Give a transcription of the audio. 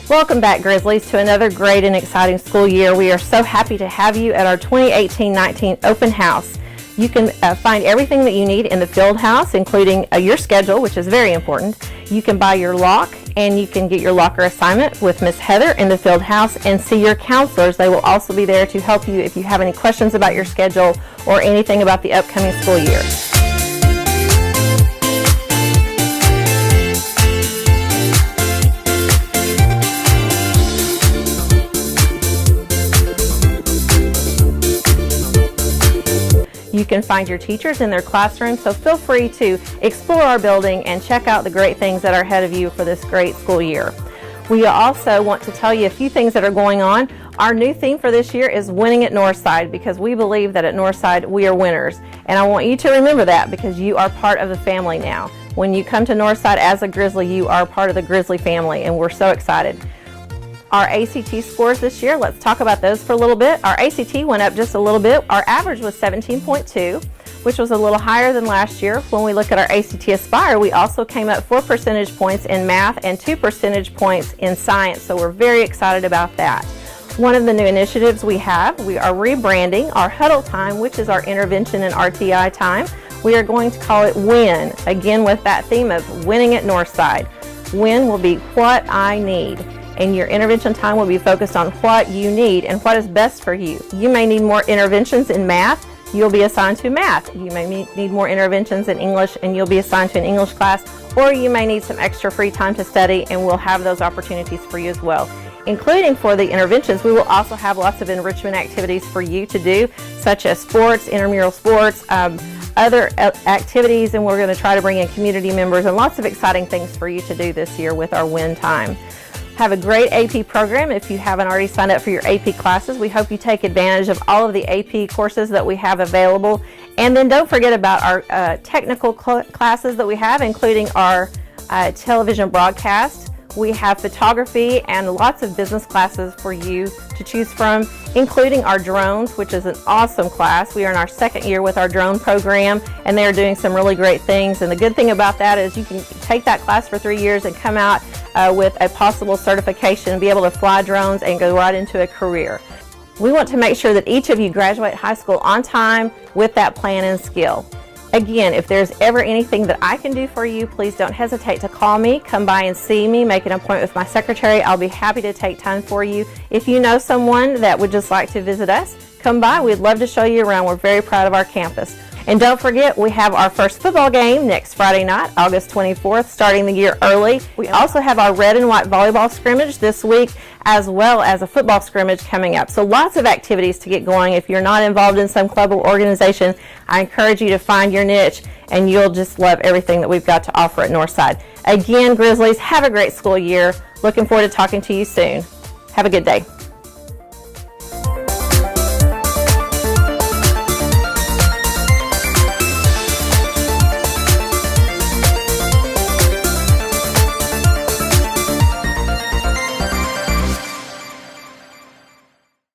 Welcome back, Grizzlies, to another great and exciting school year. We are so happy to have you at our 2018-19 open house. You can find everything that you need in the field house, including your schedule, which is very important. You can buy your lock, and you can get your locker assignment with Miss Heather in the field house and see your counselors. They will also be there to help you if you have any questions about your schedule or anything about the upcoming school year. You can find your teachers in their classrooms, so feel free to explore our building and check out the great things that are ahead of you for this great school year. We also want to tell you a few things that are going on. Our new theme for this year is Winning at Northside, because we believe that at Northside we are winners. And I want you to remember that, because you are part of the family now. When you come to Northside as a Grizzly, you are part of the Grizzly family, and we're so excited. Our ACT scores this year, let's talk about those for a little bit. Our ACT went up just a little bit. Our average was 17.2, which was a little higher than last year. When we look at our ACT Aspire, we also came up 4 percentage points in math and 2 percentage points in science, so we're very excited about that. One of the new initiatives we are rebranding our huddle time, which is our intervention and RTI time. We are going to call it WIN, again with that theme of winning at Northside. WIN will be what I need. And your intervention time will be focused on what you need and what is best for you. You may need more interventions in math, you'll be assigned to math. You may need more interventions in English, and you'll be assigned to an English class, or you may need some extra free time to study, and we'll have those opportunities for you as well. Including for the interventions, we will also have lots of enrichment activities for you to do, such as sports, intramural sports, other activities, and we're going to try to bring in community members and lots of exciting things for you to do this year with our WIN time. Have a great AP program. If you haven't already signed up for your AP classes, we hope you take advantage of all of the AP courses that we have available. And then don't forget about our technical classes that we have, including our television broadcast. We have photography and lots of business classes for you to choose from, including our drones, which is an awesome class. We are in our second year with our drone program, and they're doing some really great things. And the good thing about that is you can take that class for 3 years and come out with a possible certification and be able to fly drones and go right into a career. We want to make sure that each of you graduate high school on time with that plan and skill. Again, if there's ever anything that I can do for you, please don't hesitate to call me, come by and see me, make an appointment with my secretary. I'll be happy to take time for you. If you know someone that would just like to visit us, come by. We'd love to show you around. We're very proud of our campus. And don't forget, we have our first football game next Friday night, August 24th, starting the year early. We also have our red and white volleyball scrimmage this week, as well as a football scrimmage coming up. So lots of activities to get going. If you're not involved in some club or organization, I encourage you to find your niche, and you'll just love everything that we've got to offer at Northside. Again, Grizzlies, have a great school year. Looking forward to talking to you soon. Have a good day.